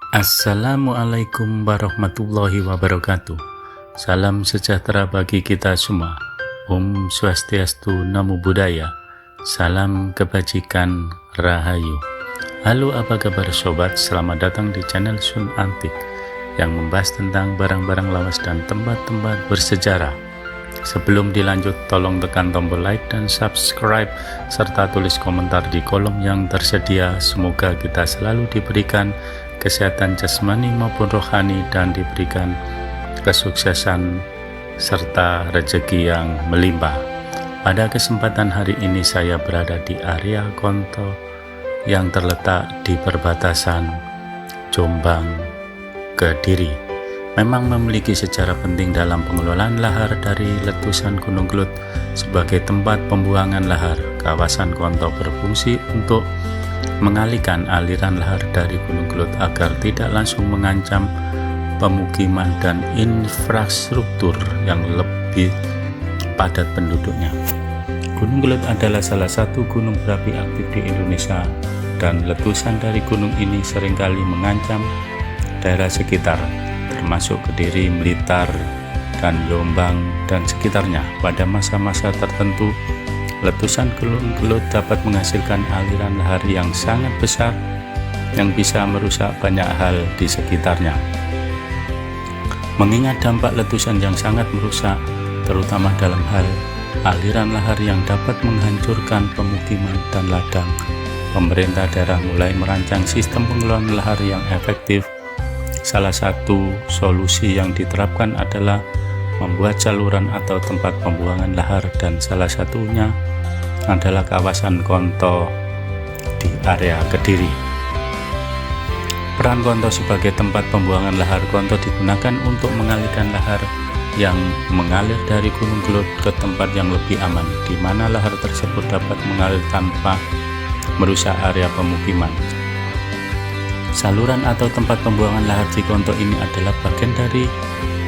Assalamualaikum warahmatullahi wabarakatuh. Salam sejahtera bagi kita semua. Om Swastiastu, Namo Buddhaya. Salam kebajikan, Rahayu. Halo, apa kabar sobat? Selamat datang di channel Sun Antik yang membahas tentang barang-barang lawas dan tempat-tempat bersejarah. Sebelum dilanjut, tolong tekan tombol like dan subscribe serta tulis komentar di kolom yang tersedia. Semoga kita selalu diberikan kesehatan jasmani maupun rohani dan diberikan kesuksesan serta rezeki yang melimpah. Pada kesempatan hari ini saya berada di area Konto yang terletak di perbatasan Jombang Kediri. Memang memiliki sejarah penting dalam pengelolaan lahar dari letusan Gunung Kelut. Sebagai tempat pembuangan lahar, kawasan Konto berfungsi untuk mengalihkan aliran lahar dari Gunung Kelut agar tidak langsung mengancam pemukiman dan infrastruktur yang lebih padat penduduknya. Gunung Kelut adalah salah satu gunung berapi aktif di Indonesia dan letusan dari gunung ini seringkali mengancam daerah sekitar, termasuk Kediri, Blitar, dan Jombang dan sekitarnya. Pada masa-masa tertentu, letusan Gunung Kelut dapat menghasilkan aliran lahar yang sangat besar yang bisa merusak banyak hal di sekitarnya. Mengingat dampak letusan yang sangat merusak, terutama dalam hal aliran lahar yang dapat menghancurkan pemukiman dan ladang, pemerintah daerah mulai merancang sistem pengelolaan lahar yang efektif. Salah satu solusi yang diterapkan adalah membuat saluran atau tempat pembuangan lahar, dan salah satunya adalah kawasan Konto di area Kediri. Peran Konto sebagai tempat pembuangan lahar. Konto digunakan untuk mengalihkan lahar yang mengalir dari Gunung Kelut ke tempat yang lebih aman, di mana lahar tersebut dapat mengalir tanpa merusak area pemukiman. Saluran atau tempat pembuangan lahar di Konto ini adalah bagian dari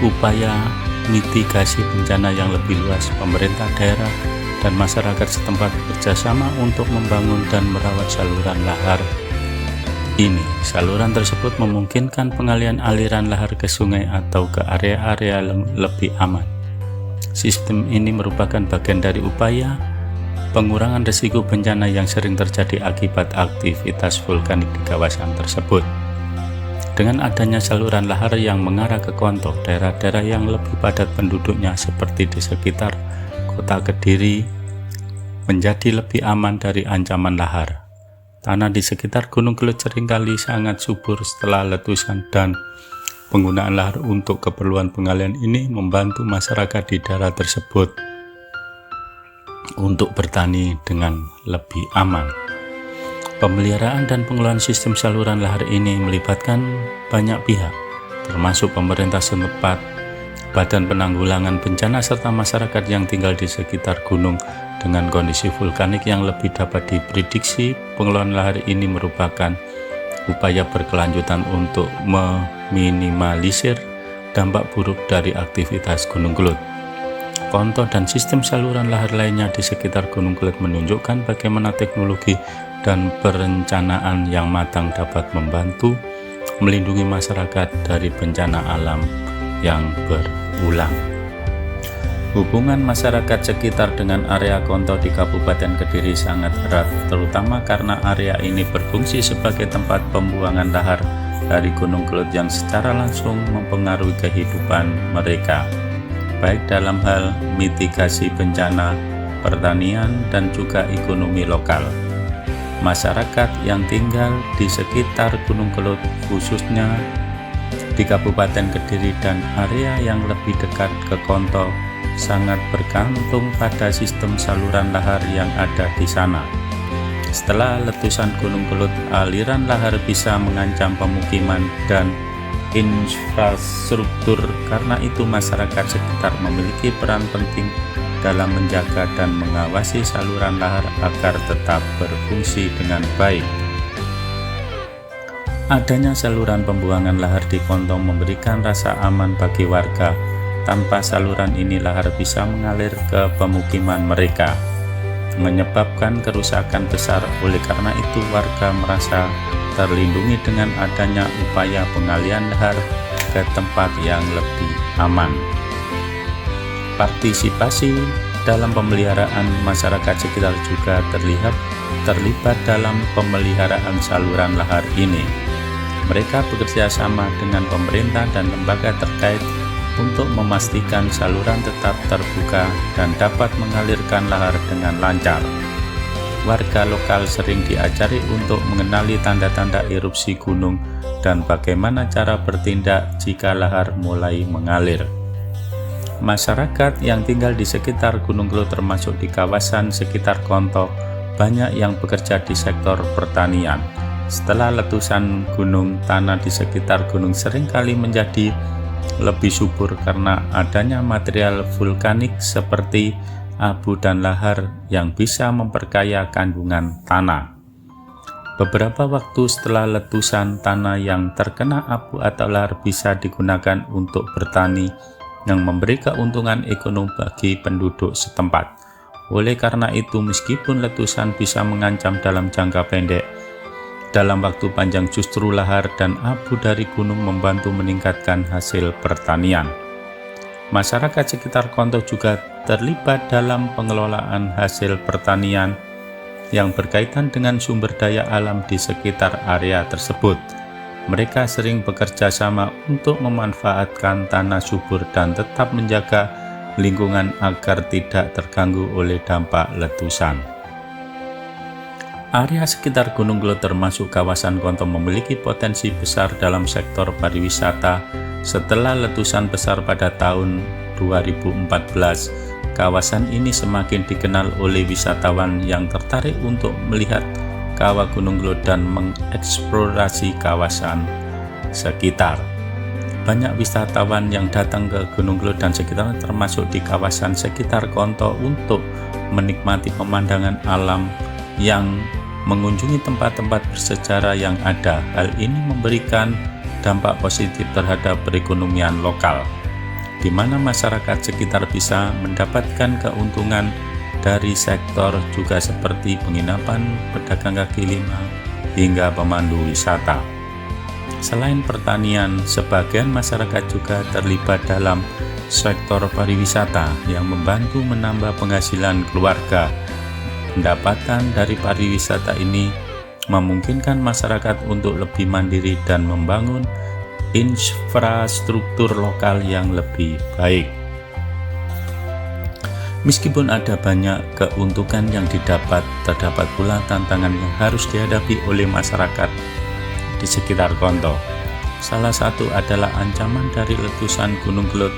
upaya mitigasi bencana yang lebih luas. Pemerintah daerah dan masyarakat setempat bekerjasama untuk membangun dan merawat saluran lahar ini. Saluran tersebut memungkinkan pengalihan aliran lahar ke sungai atau ke area-area lebih aman. Sistem ini merupakan bagian dari upaya pengurangan risiko bencana yang sering terjadi akibat aktivitas vulkanik di kawasan tersebut. Dengan adanya saluran lahar yang mengarah ke Konto, daerah-daerah yang lebih padat penduduknya seperti di sekitar Kota Kediri menjadi lebih aman dari ancaman lahar. Tanah di sekitar Gunung Kelut seringkali sangat subur setelah letusan, dan penggunaan lahar untuk keperluan pengalihan ini membantu masyarakat di daerah tersebut untuk bertani dengan lebih aman. Pemeliharaan dan pengelolaan sistem saluran lahar ini melibatkan banyak pihak, termasuk pemerintah setempat, Badan Penanggulangan Bencana, serta masyarakat yang tinggal di sekitar gunung. Dengan kondisi vulkanik yang lebih dapat diprediksi, pengelolaan lahar ini merupakan upaya berkelanjutan untuk meminimalisir dampak buruk dari aktivitas Gunung Kelut. Konto dan sistem saluran lahar lainnya di sekitar Gunung Kelut menunjukkan bagaimana teknologi dan perencanaan yang matang dapat membantu melindungi masyarakat dari bencana alam yang berulang. Hubungan masyarakat sekitar dengan area Konto di Kabupaten Kediri sangat erat, terutama karena area ini berfungsi sebagai tempat pembuangan lahar dari Gunung Kelut yang secara langsung mempengaruhi kehidupan mereka, baik dalam hal mitigasi bencana, pertanian, dan juga ekonomi lokal. Masyarakat yang tinggal di sekitar Gunung Kelut, khususnya di Kabupaten Kediri dan area yang lebih dekat ke Konto, sangat bergantung pada sistem saluran lahar yang ada di sana. Setelah letusan Gunung Kelut, aliran lahar bisa mengancam pemukiman dan infrastruktur. Karena itu masyarakat sekitar memiliki peran penting dalam menjaga dan mengawasi saluran lahar agar tetap berfungsi dengan baik. Adanya saluran pembuangan lahar di Konto memberikan rasa aman bagi warga. Tanpa saluran ini, lahar bisa mengalir ke pemukiman mereka, menyebabkan kerusakan besar. Oleh karena itu warga merasa terlindungi dengan adanya upaya pengalihan lahar ke tempat yang lebih aman. Partisipasi dalam pemeliharaan masyarakat sekitar juga terlibat dalam pemeliharaan saluran lahar ini. Mereka bekerja sama dengan pemerintah dan lembaga terkait untuk memastikan saluran tetap terbuka dan dapat mengalirkan lahar dengan lancar. Warga lokal sering diajari untuk mengenali tanda-tanda erupsi gunung dan bagaimana cara bertindak jika lahar mulai mengalir. Masyarakat yang tinggal di sekitar Gunung Kelut termasuk di kawasan sekitar Konto banyak yang bekerja di sektor pertanian. Setelah letusan gunung, tanah di sekitar gunung seringkali menjadi lebih subur karena adanya material vulkanik seperti abu dan lahar yang bisa memperkaya kandungan tanah. Beberapa waktu setelah letusan, tanah yang terkena abu atau lahar bisa digunakan untuk bertani yang memberi keuntungan ekonomi bagi penduduk setempat. Oleh karena itu, meskipun letusan bisa mengancam dalam jangka pendek, dalam waktu panjang justru lahar dan abu dari gunung membantu meningkatkan hasil pertanian. Masyarakat sekitar Konto juga terlibat dalam pengelolaan hasil pertanian yang berkaitan dengan sumber daya alam di sekitar area tersebut. Mereka sering bekerja sama untuk memanfaatkan tanah subur dan tetap menjaga lingkungan agar tidak terganggu oleh dampak letusan. Area sekitar Gunung Kelut termasuk kawasan Konto memiliki potensi besar dalam sektor pariwisata. Setelah letusan besar pada tahun 2014, kawasan ini semakin dikenal oleh wisatawan yang tertarik untuk melihat kawah Gunung Kelut dan mengeksplorasi kawasan sekitar. Banyak wisatawan yang datang ke Gunung Kelut dan sekitarnya termasuk di kawasan sekitar Konto untuk menikmati pemandangan alam yang mengunjungi tempat-tempat bersejarah yang ada. Hal ini memberikan dampak positif terhadap perekonomian lokal, di mana masyarakat sekitar bisa mendapatkan keuntungan dari sektor juga seperti penginapan, pedagang kaki lima, hingga pemandu wisata. Selain pertanian, sebagian masyarakat juga terlibat dalam sektor pariwisata yang membantu menambah penghasilan keluarga. Pendapatan dari pariwisata ini memungkinkan masyarakat untuk lebih mandiri dan membangun infrastruktur lokal yang lebih baik. Meskipun ada banyak keuntungan yang didapat, terdapat pula tantangan yang harus dihadapi oleh masyarakat di sekitar Konto. Salah satu adalah ancaman dari letusan Gunung Kelut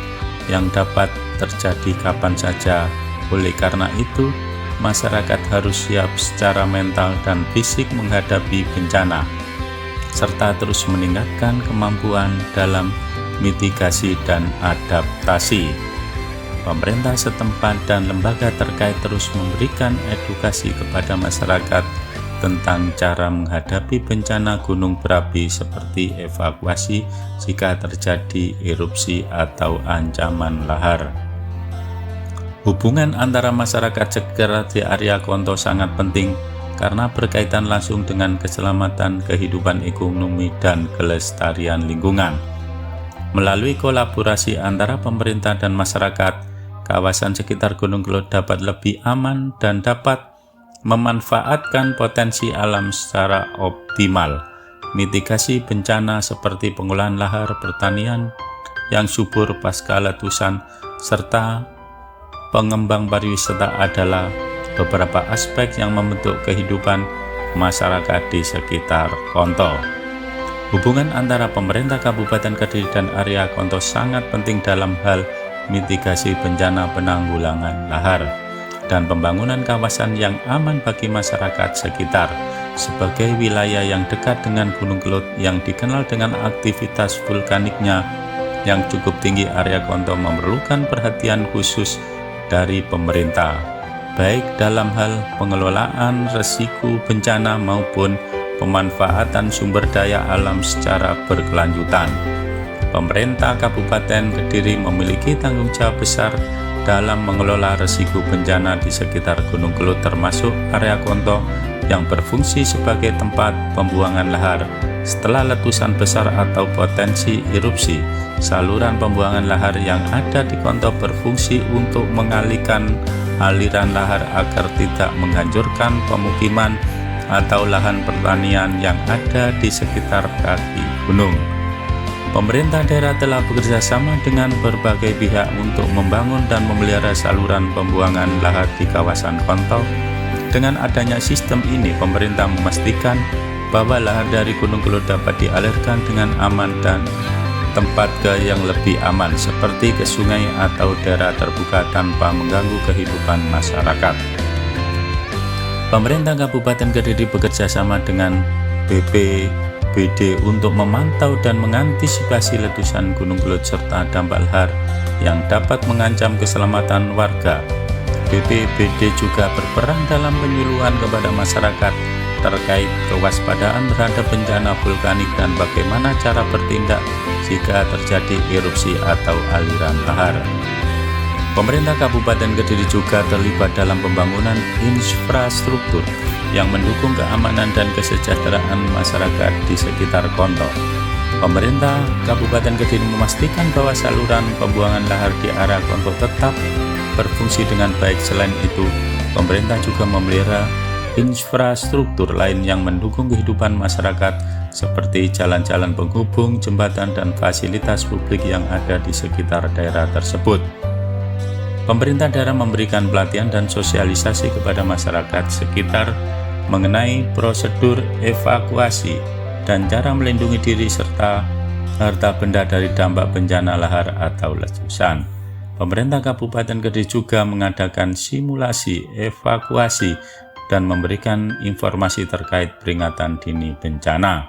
yang dapat terjadi kapan saja. Oleh karena itu, masyarakat harus siap secara mental dan fisik menghadapi bencana, serta terus meningkatkan kemampuan dalam mitigasi dan adaptasi. Pemerintah setempat dan lembaga terkait terus memberikan edukasi kepada masyarakat tentang cara menghadapi bencana gunung berapi seperti evakuasi jika terjadi erupsi atau ancaman lahar. Hubungan antara masyarakat sekitar di area Konto sangat penting karena berkaitan langsung dengan keselamatan kehidupan ekonomi dan kelestarian lingkungan. Melalui kolaborasi antara pemerintah dan masyarakat, kawasan sekitar Gunung Kelut dapat lebih aman dan dapat memanfaatkan potensi alam secara optimal. Mitigasi bencana seperti pengolahan lahar, pertanian yang subur pasca letusan, serta pengembang pariwisata adalah beberapa aspek yang membentuk kehidupan masyarakat di sekitar Konto. Hubungan antara pemerintah Kabupaten Kediri dan area Konto sangat penting dalam hal mitigasi bencana penanggulangan lahar dan pembangunan kawasan yang aman bagi masyarakat sekitar. Sebagai wilayah yang dekat dengan Gunung Kelut yang dikenal dengan aktivitas vulkaniknya yang cukup tinggi, area Konto memerlukan perhatian khusus dari pemerintah, baik dalam hal pengelolaan risiko bencana maupun pemanfaatan sumber daya alam secara berkelanjutan. Pemerintah Kabupaten Kediri memiliki tanggung jawab besar dalam mengelola risiko bencana di sekitar Gunung Kelut termasuk area Konto yang berfungsi sebagai tempat pembuangan lahar. Setelah letusan besar atau potensi erupsi, saluran pembuangan lahar yang ada di Konto berfungsi untuk mengalihkan aliran lahar agar tidak menghancurkan pemukiman atau lahan pertanian yang ada di sekitar kaki gunung. Pemerintah daerah telah bekerja sama dengan berbagai pihak untuk membangun dan memelihara saluran pembuangan lahar di kawasan Konto. Dengan adanya sistem ini, pemerintah memastikan bahwa lahar dari Gunung Kelud dapat dialirkan dengan aman dan tempat ke yang lebih aman, seperti ke sungai atau daerah terbuka tanpa mengganggu kehidupan masyarakat. Pemerintah Kabupaten Kediri bekerja sama dengan BPBD untuk memantau dan mengantisipasi letusan Gunung Kelud serta dampak lahar yang dapat mengancam keselamatan warga. BPBD juga berperan dalam penyuluhan kepada masyarakat terkait kewaspadaan terhadap bencana vulkanik dan bagaimana cara bertindak jika terjadi erupsi atau aliran lahar. Pemerintah Kabupaten Kediri juga terlibat dalam pembangunan infrastruktur yang mendukung keamanan dan kesejahteraan masyarakat di sekitar Konto. Pemerintah Kabupaten Kediri memastikan bahwa saluran pembuangan lahar di area Konto tetap berfungsi dengan baik. Selain itu, pemerintah juga memelihara infrastruktur lain yang mendukung kehidupan masyarakat seperti jalan-jalan penghubung, jembatan, dan fasilitas publik yang ada di sekitar daerah tersebut. Pemerintah daerah memberikan pelatihan dan sosialisasi kepada masyarakat sekitar mengenai prosedur evakuasi dan cara melindungi diri serta harta benda dari dampak bencana lahar atau letusan. Pemerintah Kabupaten Kediri juga mengadakan simulasi evakuasi dan memberikan informasi terkait peringatan dini bencana.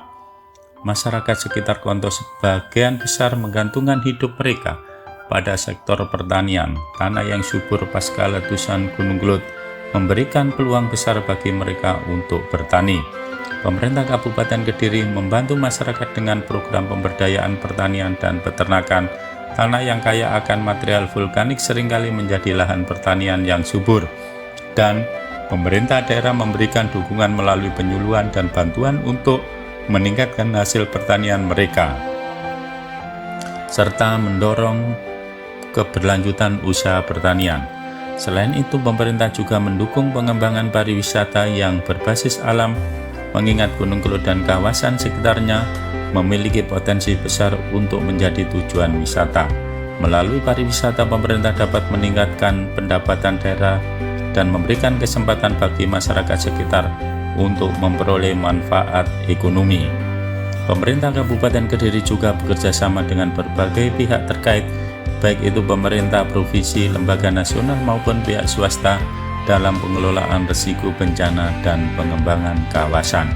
Masyarakat sekitar Konto sebagian besar menggantungkan hidup mereka pada sektor pertanian. Tanah yang subur pasca letusan Gunung Kelud memberikan peluang besar bagi mereka untuk bertani. Pemerintah Kabupaten Kediri membantu masyarakat dengan program pemberdayaan pertanian dan peternakan. Tanah yang kaya akan material vulkanik seringkali menjadi lahan pertanian yang subur, dan pemerintah daerah memberikan dukungan melalui penyuluhan dan bantuan untuk meningkatkan hasil pertanian mereka, serta mendorong keberlanjutan usaha pertanian. Selain itu, pemerintah juga mendukung pengembangan pariwisata yang berbasis alam, mengingat Gunung Kelud dan kawasan sekitarnya memiliki potensi besar untuk menjadi tujuan wisata. Melalui pariwisata, pemerintah dapat meningkatkan pendapatan daerah dan memberikan kesempatan bagi masyarakat sekitar untuk memperoleh manfaat ekonomi. Pemerintah Kabupaten Kediri juga bekerja sama dengan berbagai pihak terkait, baik itu pemerintah provinsi, lembaga nasional maupun pihak swasta dalam pengelolaan risiko bencana dan pengembangan kawasan.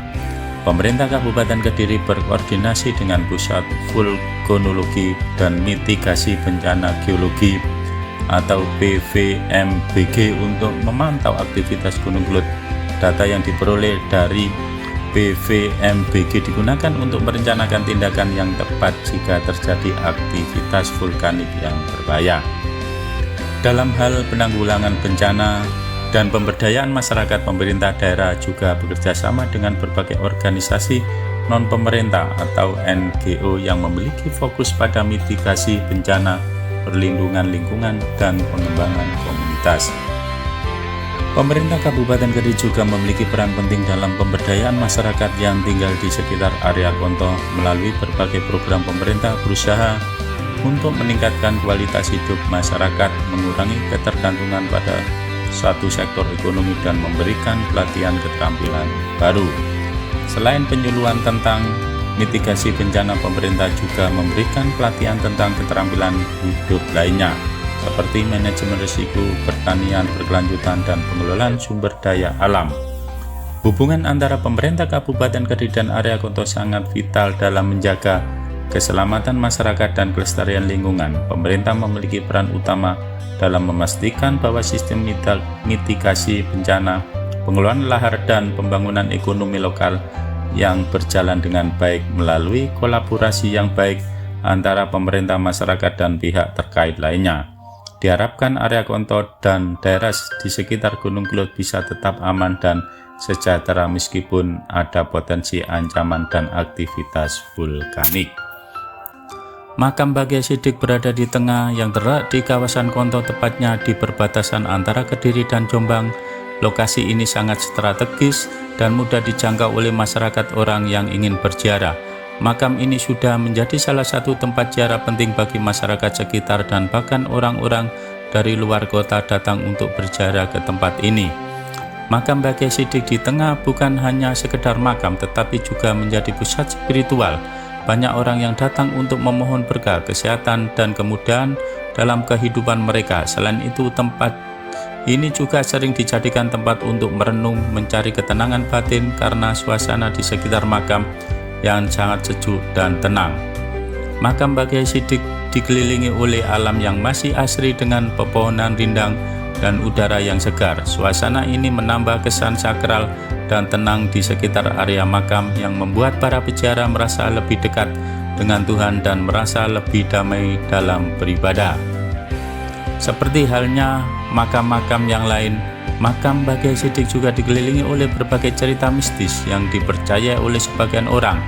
Pemerintah Kabupaten Kediri berkoordinasi dengan Pusat Vulkanologi dan Mitigasi Bencana Geologi atau PVMBG untuk memantau aktivitas Gunung Kelud. Data yang diperoleh dari PVMBG digunakan untuk merencanakan tindakan yang tepat jika terjadi aktivitas vulkanik yang berbahaya. Dalam hal penanggulangan bencana dan pemberdayaan masyarakat, pemerintah daerah juga bekerja sama dengan berbagai organisasi non-pemerintah atau NGO yang memiliki fokus pada mitigasi bencana, perlindungan lingkungan, dan pengembangan komunitas. Pemerintah Kabupaten Kediri juga memiliki peran penting dalam pemberdayaan masyarakat yang tinggal di sekitar area Konto. Melalui berbagai program, pemerintah berusaha untuk meningkatkan kualitas hidup masyarakat, mengurangi ketergantungan pada suatu sektor ekonomi, dan memberikan pelatihan keterampilan baru. Selain penyuluhan tentang mitigasi bencana, pemerintah juga memberikan pelatihan tentang keterampilan hidup lainnya, seperti manajemen risiko, pertanian berkelanjutan, dan pengelolaan sumber daya alam. Hubungan antara pemerintah Kabupaten Kediri dan area Konto sangat vital dalam menjaga keselamatan masyarakat dan kelestarian lingkungan. Pemerintah memiliki peran utama dalam memastikan bahwa sistem mitigasi bencana, pengelolaan lahar, dan pembangunan ekonomi lokal yang berjalan dengan baik melalui kolaborasi yang baik antara pemerintah, masyarakat, dan pihak terkait lainnya. Diharapkan area Konto dan daerah di sekitar Gunung Kelud bisa tetap aman dan sejahtera meskipun ada potensi ancaman dan aktivitas vulkanik. Makam Bagia Siddiq berada di tengah yang terletak di kawasan Konto, tepatnya di perbatasan antara Kediri dan Jombang. Lokasi ini sangat strategis dan mudah dijangkau oleh masyarakat orang yang ingin berziarah. Makam ini sudah menjadi salah satu tempat ziarah penting bagi masyarakat sekitar dan bahkan orang-orang dari luar kota datang untuk berziarah ke tempat ini. Makam Bagia Siddiq di tengah bukan hanya sekedar makam, tetapi juga menjadi pusat spiritual. Banyak orang yang datang untuk memohon berkah, kesehatan, dan kemudahan dalam kehidupan mereka. Selain itu, tempat ini juga sering dijadikan tempat untuk merenung, mencari ketenangan batin karena suasana di sekitar makam yang sangat sejuk dan tenang. Makam Bagia Siddiq dikelilingi oleh alam yang masih asri dengan pepohonan rindang dan udara yang segar. Suasana ini menambah kesan sakral dan tenang di sekitar area makam yang membuat para peziarah merasa lebih dekat dengan Tuhan dan merasa lebih damai dalam beribadah. Seperti halnya makam-makam yang lain, makam Bagia Siddiq juga dikelilingi oleh berbagai cerita mistis yang dipercaya oleh sebagian orang.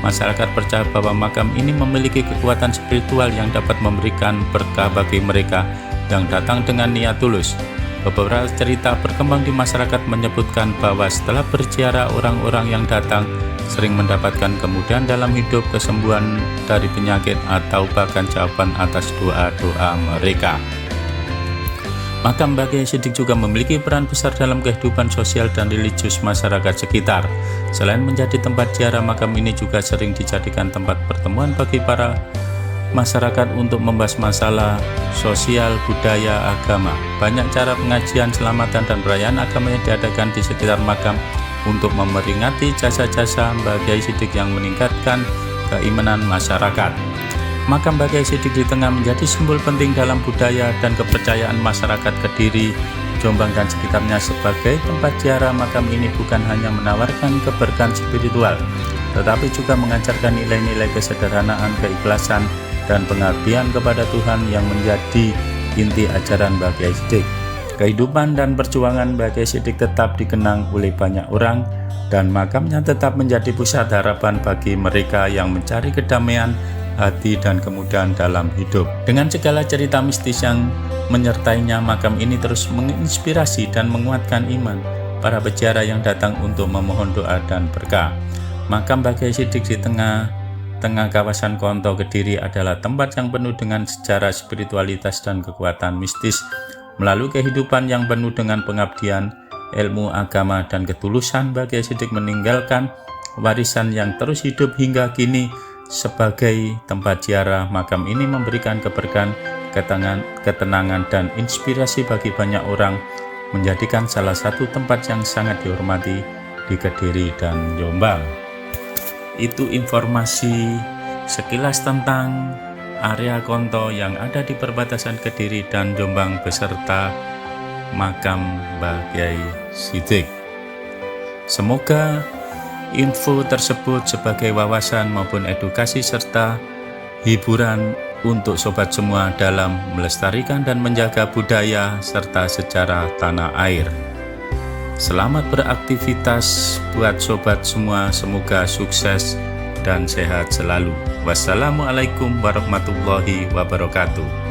Masyarakat percaya bahwa makam ini memiliki kekuatan spiritual yang dapat memberikan berkah bagi mereka yang datang dengan niat tulus. Beberapa cerita berkembang di masyarakat menyebutkan bahwa setelah berziarah, orang-orang yang datang sering mendapatkan kemudahan dalam hidup, kesembuhan dari penyakit, atau bahkan jawaban atas doa-doa mereka. Makam Bagia Siddiq juga memiliki peran besar dalam kehidupan sosial dan religius masyarakat sekitar. Selain menjadi tempat ziarah, makam ini juga sering dijadikan tempat pertemuan bagi para masyarakat untuk membahas masalah sosial, budaya, agama. Banyak cara pengajian, selamatan, dan perayaan agama yang diadakan di sekitar makam untuk memperingati jasa-jasa Bagia Siddiq yang meningkatkan keimanan masyarakat. Makam Bagia Siddiq di tengah menjadi simbol penting dalam budaya dan kepercayaan masyarakat Kediri, Jombang, dan sekitarnya. Sebagai tempat ziarah, makam ini bukan hanya menawarkan keberkahan spiritual, tetapi juga mengajarkan nilai-nilai kesederhanaan, keikhlasan, dan pengabdian kepada Tuhan yang menjadi inti ajaran Bagia Siddiq. Kehidupan dan perjuangan Bagia Siddiq tetap dikenang oleh banyak orang, dan makamnya tetap menjadi pusat harapan bagi mereka yang mencari kedamaian hati dan kemudahan dalam hidup. Dengan segala cerita mistis yang menyertainya, makam ini terus menginspirasi dan menguatkan iman para peziarah yang datang untuk memohon doa dan berkah. Makam Bagia Siddiq di tengah kawasan Konto, Kediri adalah tempat yang penuh dengan sejarah, spiritualitas, dan kekuatan mistis. Melalui kehidupan yang penuh dengan pengabdian, ilmu agama, dan ketulusan, Bagia Siddiq meninggalkan warisan yang terus hidup hingga kini. Sebagai tempat ziarah, makam ini memberikan keberkahan, ketenangan, dan inspirasi bagi banyak orang, menjadikan salah satu tempat yang sangat dihormati di Kediri dan Jombang. Itu informasi sekilas tentang area Konto yang ada di perbatasan Kediri dan Jombang beserta makam Bagia Siddiq. Semoga info tersebut sebagai wawasan maupun edukasi serta hiburan untuk sobat semua dalam melestarikan dan menjaga budaya serta sejarah tanah air. Selamat beraktivitas buat sobat semua, semoga sukses dan sehat selalu. Wassalamualaikum warahmatullahi wabarakatuh.